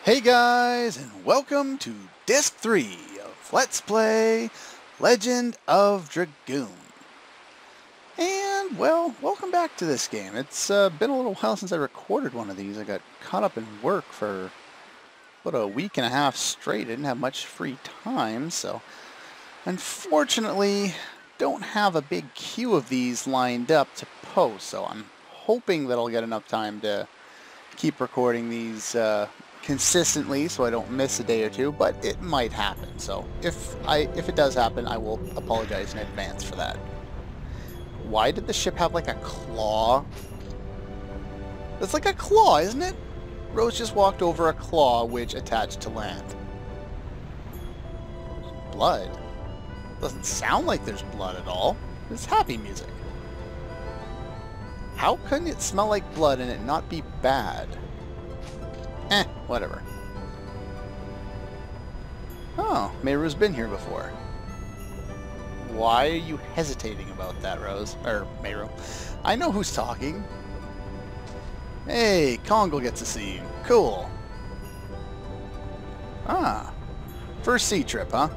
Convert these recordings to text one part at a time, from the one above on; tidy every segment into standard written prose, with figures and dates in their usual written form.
Hey guys, and welcome to Disc 3 of Let's Play Legend of Dragoon. And, well, welcome back to this game. It's been a little while since I recorded one of these. I got caught up in work for about a week and a half straight. I didn't have much free time, so unfortunately don't have a big queue of these lined up to post, so I'm hoping that I'll get enough time to keep recording these consistently so I don't miss a day or two, but it might happen. So if it does happen, I will apologize in advance for that. Why did the ship have like a claw? It's like a claw, isn't it? Rose just walked over a claw which attached to land. Blood. Doesn't sound like there's blood at all. It's happy music. How couldn't it smell like blood and it not be bad? Whatever. Oh, Meiru's been here before. Why are you hesitating about that, Rose? Or Meiru. I know who's talking. Hey, Kongo gets a scene. Cool. Ah, first sea trip, huh?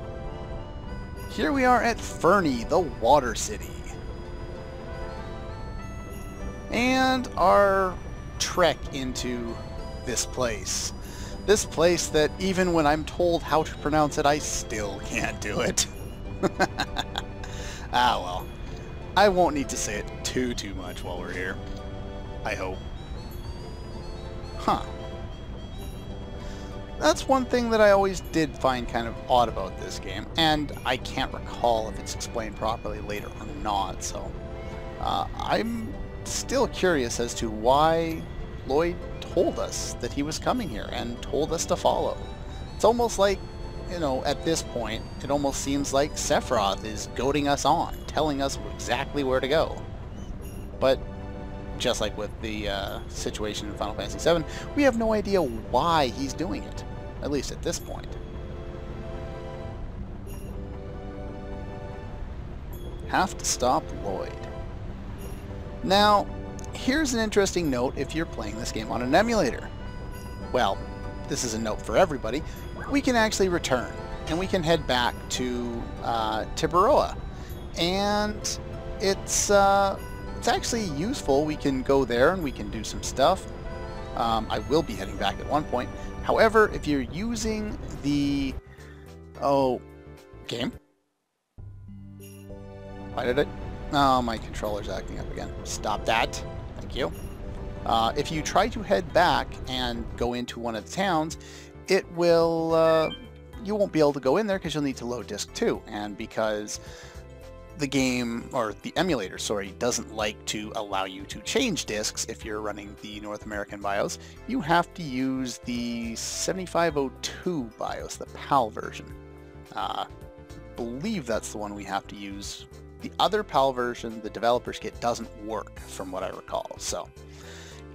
Here we are at Furni, the water city. And our trek into this place. This place that even when I'm told how to pronounce it, I still can't do it. Ah well. I won't need to say it too much while we're here. I hope. Huh. That's one thing that I always did find kind of odd about this game, and I can't recall if it's explained properly later or not, so I'm still curious as to why Lloyd told us that he was coming here and told us to follow. It's almost like, you know, at this point, it almost seems like Sephiroth is goading us on, telling us exactly where to go. But just like with the situation in Final Fantasy VII, we have no idea why he's doing it, at least at this point. Have to stop Lloyd. Now, here's an interesting note if you're playing this game on an emulator. Well, this is a note for everybody. We can actually return, and we can head back to Tiburoa. And it's actually useful. We can go there and we can do some stuff. I will be heading back at one point. However, if you're using the... Oh, game? Why did it? Oh, my controller's acting up again. Stop that. Thank you. If you try to head back and go into one of the towns, it will... you won't be able to go in there because you'll need to load disc 2. And because the game, or the emulator, sorry, doesn't like to allow you to change discs if you're running the North American BIOS, you have to use the 7502 BIOS, the PAL version. I believe that's the one we have to use. The other PAL version, the developer's kit, doesn't work from what I recall. So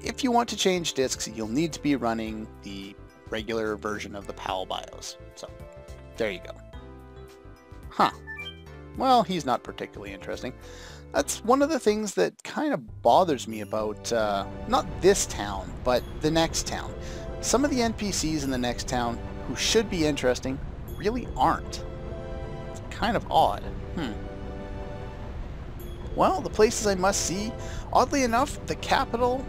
if you want to change discs, you'll need to be running the regular version of the PAL BIOS. So there you go. Huh. Well, he's not particularly interesting. That's one of the things that kind of bothers me about, not this town, but the next town. Some of the NPCs in the next town who should be interesting really aren't. It's kind of odd. Well, the places I must see, oddly enough, the capital,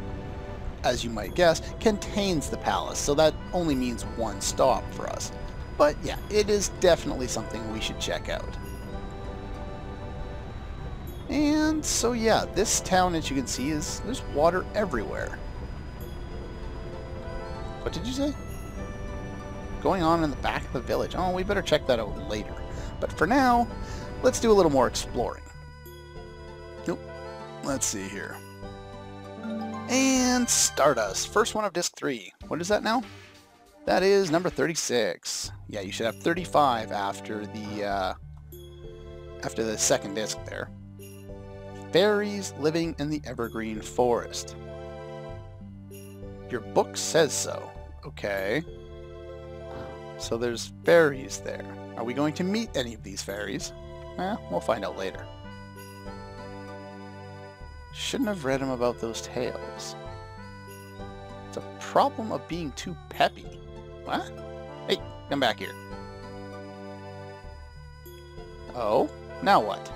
as you might guess, contains the palace, so that only means one stop for us. But yeah, it is definitely something we should check out. And so yeah, this town, as you can see, there's water everywhere. What did you say? Going on in the back of the village. Oh, we better check that out later. But for now, let's do a little more exploring. Nope. Let's see here. And Stardust. First one of disc 3. What is that now? That is number 36. Yeah, you should have 35 after the second disc there. Fairies living in the evergreen forest. Your book says so. Okay. So there's fairies there. Are we going to meet any of these fairies? We'll find out later. Shouldn't have read him about those tales. It's a problem of being too peppy. What? Hey, come back here. Oh, now what?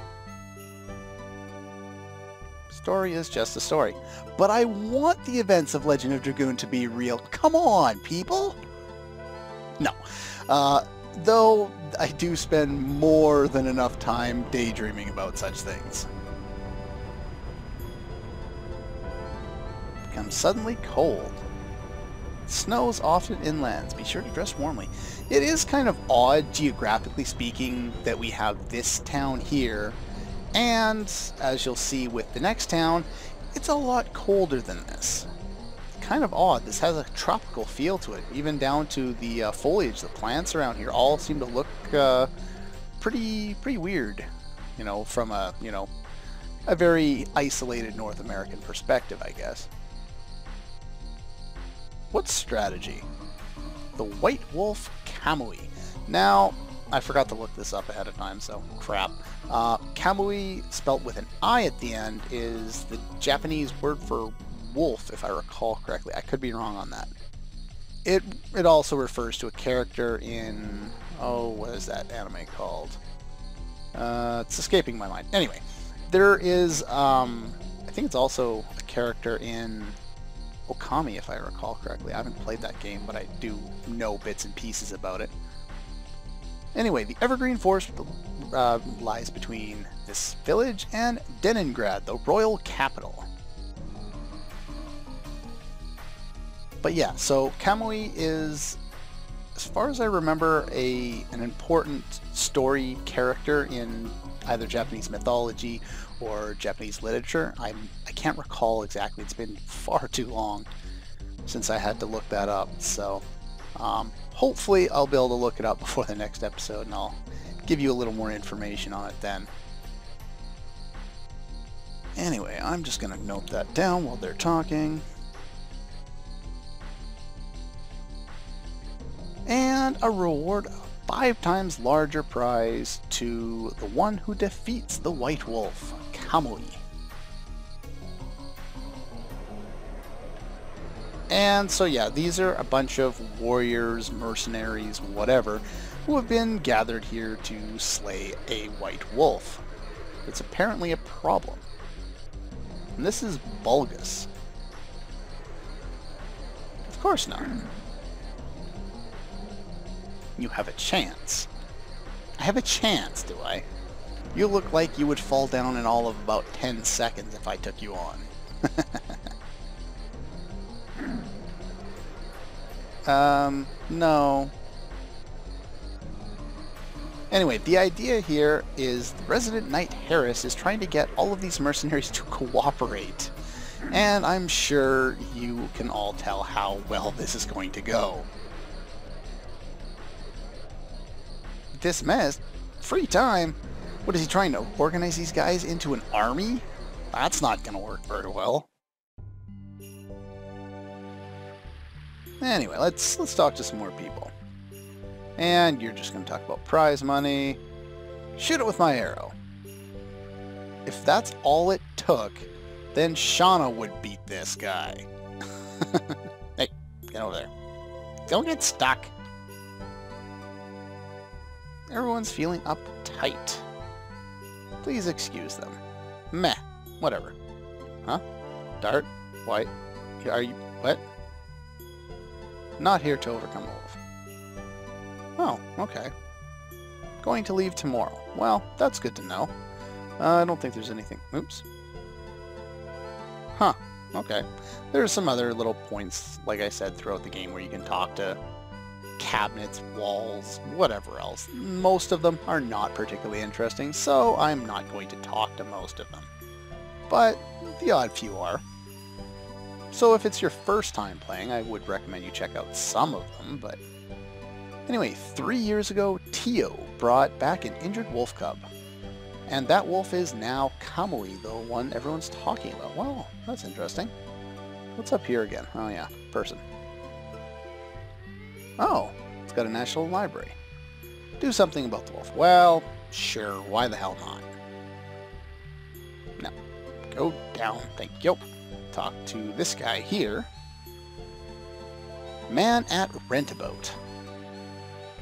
Story is just a story. But I want the events of Legend of Dragoon to be real. Come on, people! No. Though I do spend more than enough time daydreaming about such things. Becomes suddenly cold. Snows often inlands. Be sure to dress warmly. It is kind of odd, geographically speaking, that we have this town here. And, as you'll see with the next town, it's a lot colder than this. Kind of odd. This has a tropical feel to it, even down to the foliage. The plants around here all seem to look pretty weird, you know, from a very isolated North American perspective, I guess. What strategy? The White Wolf Kamui. Now, I forgot to look this up ahead of time, so crap. Kamui, spelt with an I at the end, is the Japanese word for wolf, if I recall correctly. I could be wrong on that. It also refers to a character in... oh, what is that anime called? It's escaping my mind. Anyway, there is... I think it's also a character in Okami, if I recall correctly. I haven't played that game, but I do know bits and pieces about it. Anyway, the Evergreen Forest lies between this village and Leningrad, the royal capital. But yeah, so Kamui is, as far as I remember, an important story character in either Japanese mythology or Japanese literature. I can't recall exactly. It's been far too long since I had to look that up. So hopefully I'll be able to look it up before the next episode, and I'll give you a little more information on it then. Anyway, I'm just going to note that down while they're talking. And a reward of 5 times larger prize to the one who defeats the White Wolf, Kamui. And so yeah, these are a bunch of warriors, mercenaries, whatever, who have been gathered here to slay a white wolf. It's apparently a problem. And this is Bulgus. Of course not. You have a chance. I have a chance, do I? You look like you would fall down in all of about 10 seconds if I took you on. No. Anyway, the idea here is the resident knight Harris is trying to get all of these mercenaries to cooperate. And I'm sure you can all tell how well this is going to go. Dismissed? Free time? What is he trying to organize these guys into an army? That's not going to work very well. Anyway, let's talk to some more people. And you're just going to talk about prize money. Shoot it with my arrow. If that's all it took, then Shauna would beat this guy. Hey, get over there. Don't get stuck. Everyone's feeling uptight. Please excuse them. Meh. Whatever. Huh? Dart? Why? Are you... what? Not here to overcome the wolf. Oh, okay. Going to leave tomorrow. Well, that's good to know. I don't think there's anything... oops. Huh. Okay. There's some other little points, like I said, throughout the game where you can talk to cabinets, walls, whatever else. Most of them are not particularly interesting, so I'm not going to talk to most of them. But the odd few are. So if it's your first time playing, I would recommend you check out some of them, but... Anyway, 3 years ago, Tio brought back an injured wolf cub. And that wolf is now Kamui, the one everyone's talking about. Well, that's interesting. What's up here again? Oh yeah, person. Oh, it's got a national library. Do something about the wolf. Well, sure, why the hell not? Now, go down, thank you. Talk to this guy here. Man at Rent-A-Boat.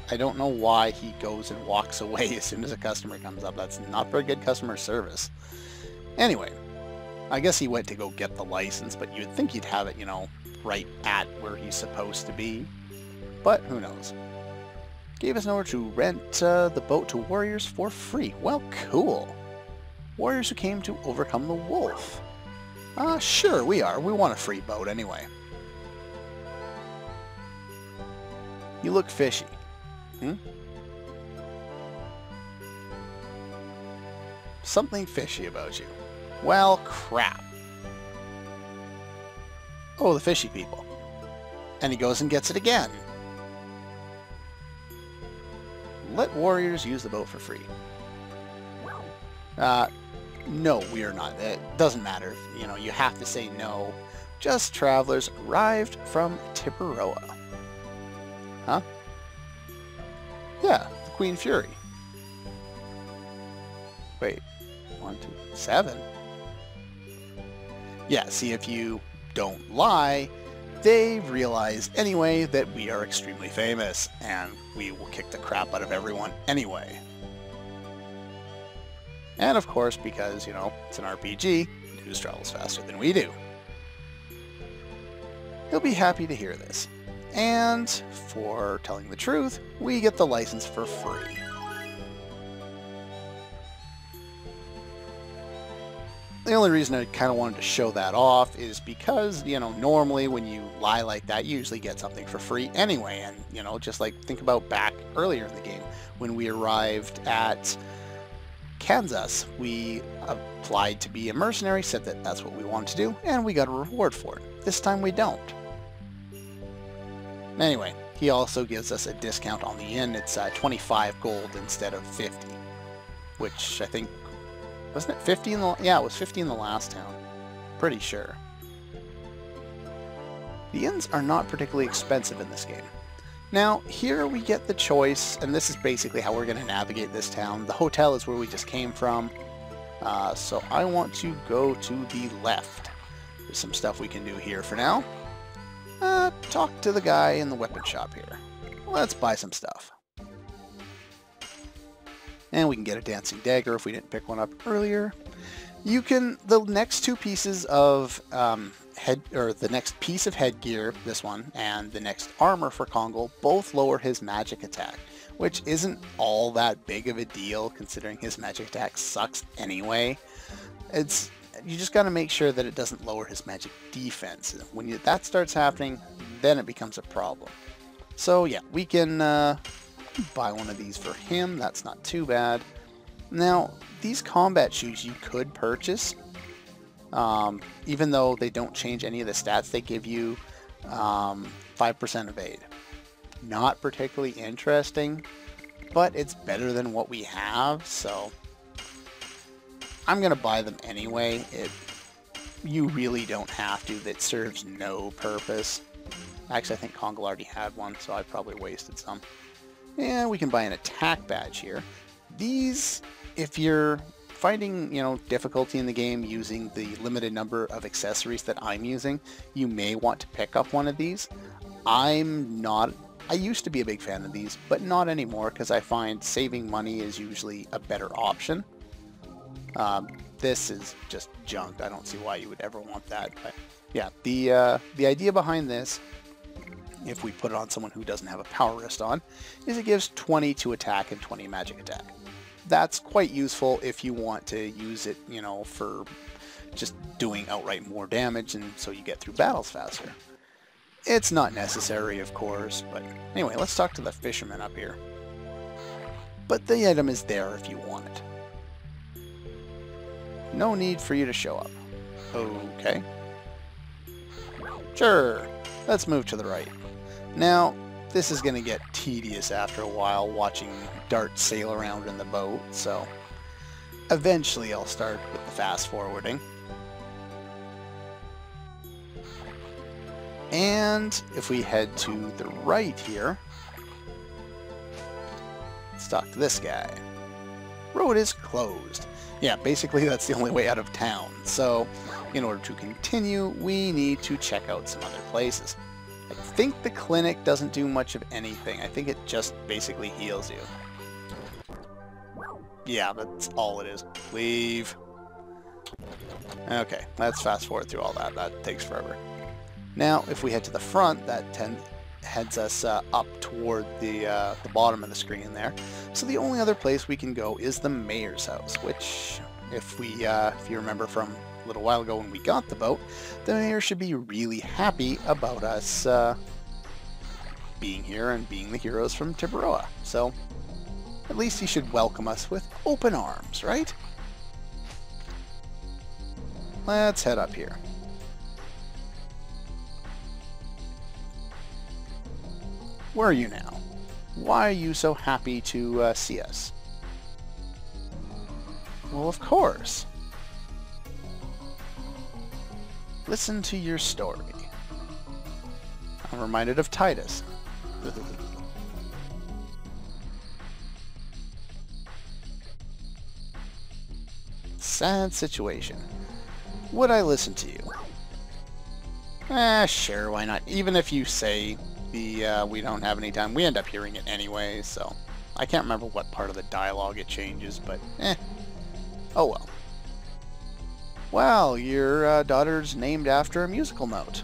I don't know why he goes and walks away as soon as a customer comes up. That's not very good customer service. Anyway, I guess he went to go get the license, but you'd think he'd have it, you know, right at where he's supposed to be. But who knows. Gave us an order to rent the boat to warriors for free. Well, cool. Warriors who came to overcome the wolf. Sure, we are. We want a free boat anyway. You look fishy. Something fishy about you. Well, crap. Oh, the fishy people. And he goes and gets it again. Let warriors use the boat for free. No, we are not. It doesn't matter. You know, you have to say no. Just travelers arrived from Tiburoa. Huh? Yeah, the Queen Fury. Wait, 1, 2, 7? Yeah, see, if you don't lie, they realize anyway that we are extremely famous, and we will kick the crap out of everyone anyway. And of course, because, you know, it's an RPG, news travels faster than we do. He'll be happy to hear this. And, for telling the truth, we get the license for free. The only reason I kind of wanted to show that off is because, you know, normally when you lie like that, you usually get something for free anyway. And, you know, just like think about back earlier in the game when we arrived at Kansas, we applied to be a mercenary, said that that's what we wanted to do, and we got a reward for it. This time we don't. Anyway, he also gives us a discount on the inn. It's 25 gold instead of 50, which I think, wasn't it 50 in the, yeah, it was 50 in the last town. Pretty sure. The inns are not particularly expensive in this game. Now, here we get the choice, and this is basically how we're going to navigate this town. The hotel is where we just came from, so I want to go to the left. There's some stuff we can do here for now. Talk to the guy in the weapon shop here. Let's buy some stuff. And we can get a dancing dagger if we didn't pick one up earlier. You can, the next two pieces of the next piece of headgear, this one, and the next armor for Kongal, both lower his magic attack, which isn't all that big of a deal considering his magic attack sucks anyway. You just got to make sure that it doesn't lower his magic defense. When that starts happening, then it becomes a problem. So yeah, we can buy one of these for him. That's not too bad. Now, these combat shoes you could purchase. Even though they don't change any of the stats, they give you 5% evade. Not particularly interesting, but it's better than what we have, so I'm going to buy them anyway. You really don't have to. That serves no purpose. Actually, I think Kongal already had one, so I probably wasted some. And we can buy an attack badge here. These, if you're finding, you know, difficulty in the game using the limited number of accessories that I'm using, you may want to pick up one of these. I used to be a big fan of these, but not anymore because I find saving money is usually a better option. This is just junk. I don't see why you would ever want that. But yeah, the idea behind this, if we put it on someone who doesn't have a power wrist on, is it gives 20 to attack and 20 magic attack. That's quite useful if you want to use it, you know, for just doing outright more damage, and so you get through battles faster. It's not necessary, of course, but anyway, let's talk to the fisherman up here. But the item is there if you want it. No need for you to show up. Okay. Sure. Let's move to the right. Now, this is going to get tedious after a while watching darts sail around in the boat, so eventually I'll start with the fast forwarding. And if we head to the right here, let's talk to this guy. Road is closed. Yeah, basically that's the only way out of town, so in order to continue, we need to check out some other places. I think the clinic doesn't do much of anything. I think it just basically heals you. Yeah, that's all it is. Leave. Okay, let's fast forward through all that. That takes forever. Now, if we head to the front, that heads us up toward the bottom of the screen there. So the only other place we can go is the mayor's house, which, if you remember from a little while ago when we got the boat, the mayor should be really happy about us being here and being the heroes from Tiburoa. So at least he should welcome us with open arms, right? Let's head up here. Where are you now? Why are you so happy to see us? Well, of course. Listen to your story. I'm reminded of Titus. Sad situation. Would I listen to you? Sure, why not? Even if you say we don't have any time, we end up hearing it anyway, so I can't remember what part of the dialogue it changes, but oh well. Well, your daughter's named after a musical note.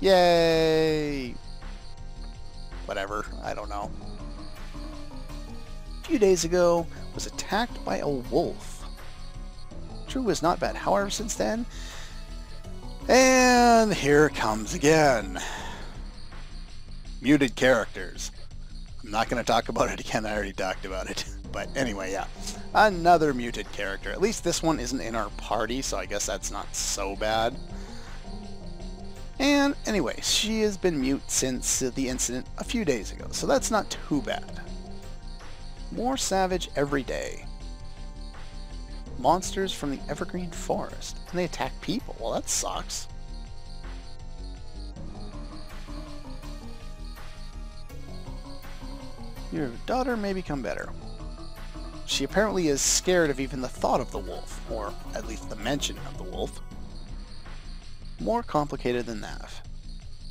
Yay! Whatever, I don't know. A few days ago, was attacked by a wolf. True was not bad, however, since then. And here it comes again. Muted characters. I'm not going to talk about it again, I already talked about it. But anyway, yeah. Another muted character. At least this one isn't in our party, so I guess that's not so bad. And anyway, she has been mute since the incident a few days ago, so that's not too bad. More savage every day. Monsters from the Evergreen Forest, and they attack people. Well, that sucks. Your daughter may become better. She apparently is scared of even the thought of the wolf, or at least the mention of the wolf. More complicated than that.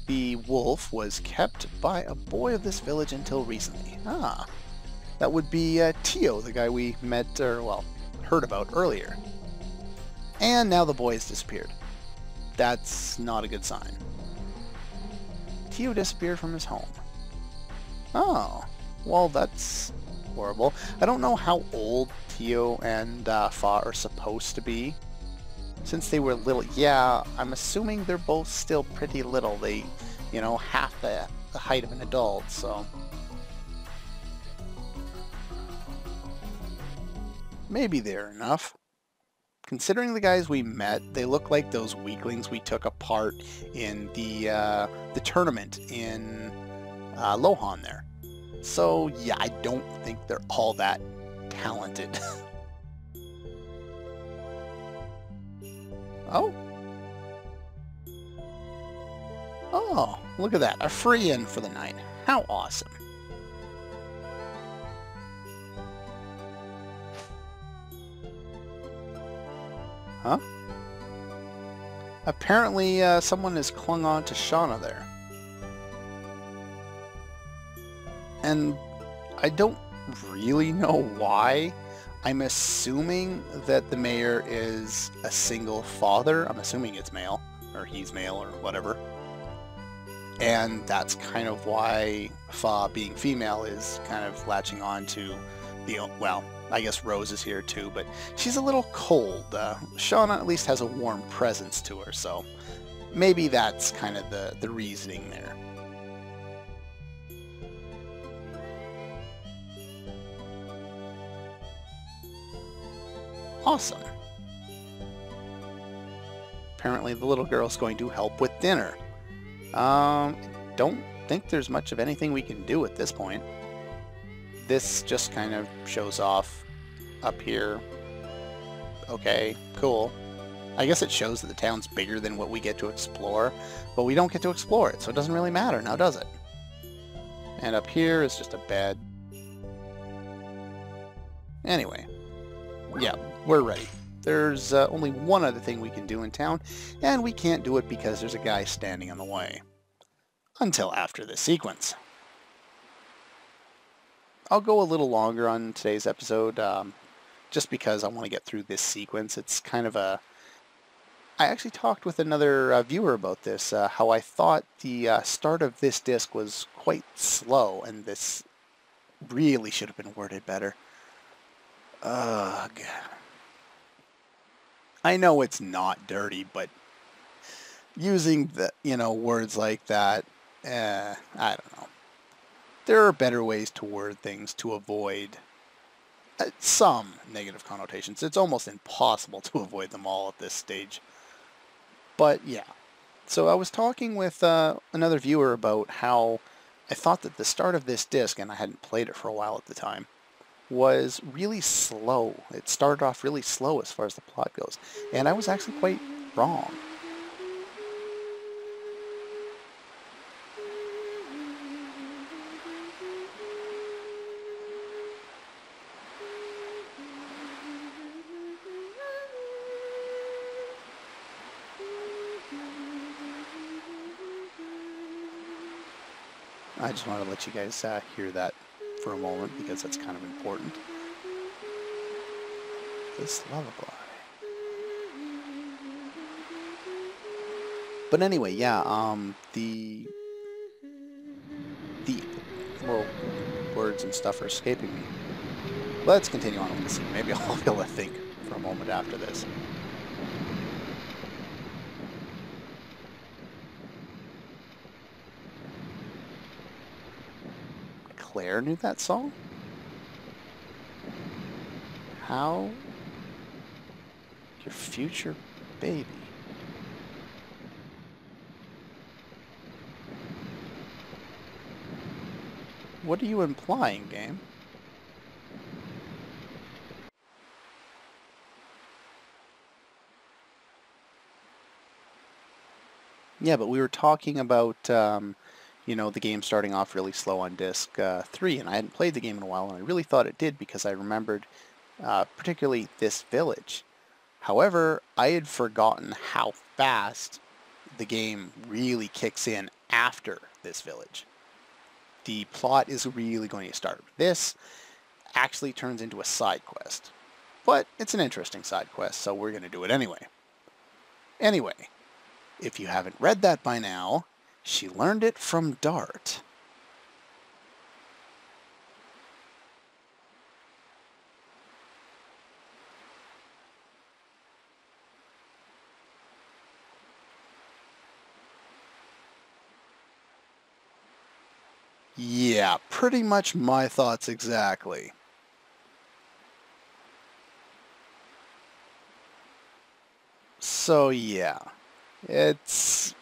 The wolf was kept by a boy of this village until recently. Ah, that would be Tio, the guy we met, or well, heard about earlier. And now the boy has disappeared. That's not a good sign. Tio disappeared from his home. Oh, well, that's horrible. I don't know how old Tio and Fa are supposed to be. Since they were little, yeah, I'm assuming they're both still pretty little. They, you know, half the height of an adult, so. Maybe they're enough. Considering the guys we met, they look like those weaklings we took apart in the tournament in Lohan there. So yeah, I don't think they're all that talented. Oh. Oh, look at that. A free in for the night. How awesome. Huh? Apparently, someone has clung on to Shauna there. And I don't really know why. I'm assuming that the mayor is a single father. I'm assuming it's male, or he's male, or whatever. And that's kind of why Fa, being female, is kind of latching on to the, well, I guess Rose is here too, but she's a little cold. Shauna at least has a warm presence to her, so maybe that's kind of the reasoning there. Awesome. Apparently the little girl's going to help with dinner. Don't think there's much of anything we can do at this point. This just kind of shows off up here. Okay, cool. I guess it shows that the town's bigger than what we get to explore, but we don't get to explore it, so it doesn't really matter now, does it? And up here is just a bed. Anyway, yeah, we're ready. There's only one other thing we can do in town, and we can't do it because there's a guy standing in the way. until after this sequence. I'll go a little longer on today's episode, just because I want to get through this sequence. It's kind of a... I actually talked with another viewer about this, how I thought the start of this disc was quite slow, and this really should have been worded better. Ugh. I know it's not dirty, but using the, words like that, I don't know. There are better ways to word things to avoid some negative connotations. It's almost impossible to avoid them all at this stage. But yeah. So I was talking with another viewer about how I thought that the start of this disc, and I hadn't played it for a while at the time, was really slow. It started off really slow as far as the plot goes. And I was actually quite wrong. I just want to let you guys hear that for a moment because that's kind of important. This lullaby. But anyway, yeah, the well, words and stuff are escaping me. Let's continue on with the scene. Maybe I'll be able to think for a moment after this. Claire knew that song? How? Your future baby. What are you implying, game? Yeah, but we were talking about, the game starting off really slow on disc 3, and I hadn't played the game in a while, and I really thought it did because I remembered particularly this village. However, I had forgotten how fast the game really kicks in after this village. The plot is really going to start. This actually turns into a side quest, but it's an interesting side quest, so we're going to do it anyway. Anyway, if you haven't read that by now, she learned it from Dart. Yeah, pretty much my thoughts exactly. So yeah, it's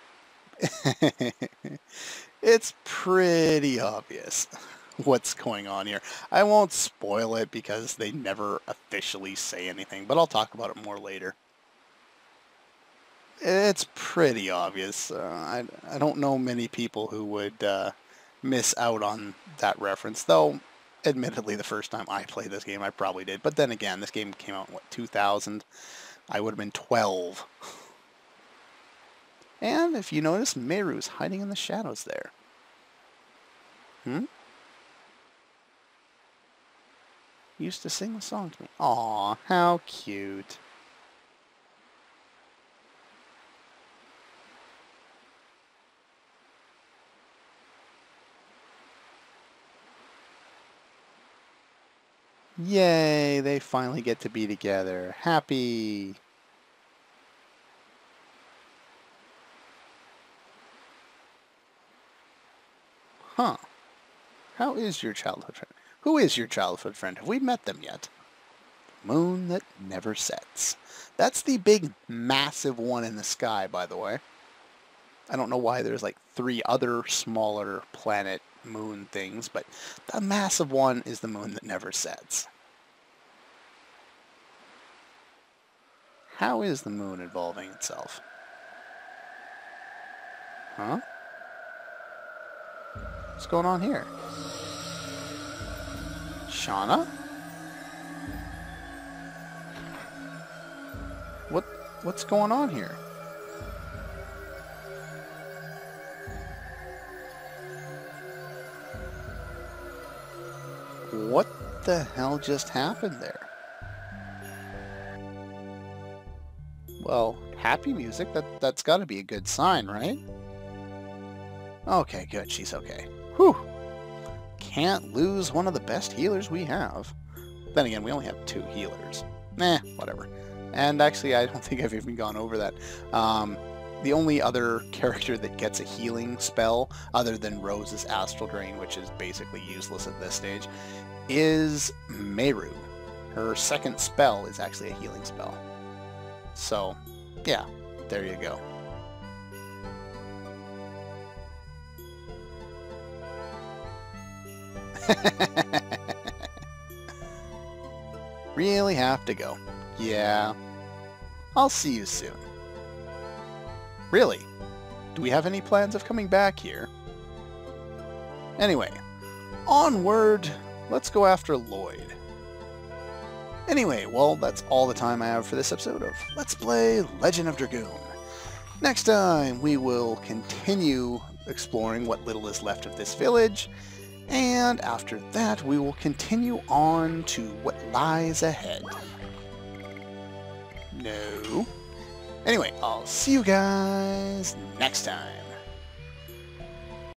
it's pretty obvious what's going on here. I won't spoil it because they never officially say anything, but I'll talk about it more later. It's pretty obvious. I don't know many people who would miss out on that reference, though admittedly the first time I played this game I probably did. But then again, this game came out in, what, 2000? I would have been 12. And if you notice, Meru's hiding in the shadows there. Used to sing the song to me. Aw, how cute. Yay, they finally get to be together. Happy. Huh. How is your childhood friend? Who is your childhood friend? Have we met them yet? Moon that never sets. That's the big, massive one in the sky, by the way. I don't know why there's like 3 other smaller planet moon things, but the massive one is the moon that never sets. How is the moon evolving itself? Huh? What's going on here? Shauna? What's going on here? What the hell just happened there? Well, happy music, that's got to be a good sign, right? Okay, good, she's okay. Whew! Can't lose one of the best healers we have. Then again, we only have 2 healers. Whatever. And actually, I don't think I've even gone over that. The only other character that gets a healing spell, other than Rose's Astral Drain, which is basically useless at this stage, is Meru. Her second spell is actually a healing spell. So, yeah, there you go. Really have to go. Yeah. I'll see you soon. Really? Do we have any plans of coming back here? Anyway, onward. Let's go after Lloyd. Anyway, well, that's all the time I have for this episode of Let's Play Legend of Dragoon. Next time, we will continue exploring what little is left of this village, and after that, we will continue on to what lies ahead. No. Anyway, I'll see you guys next time.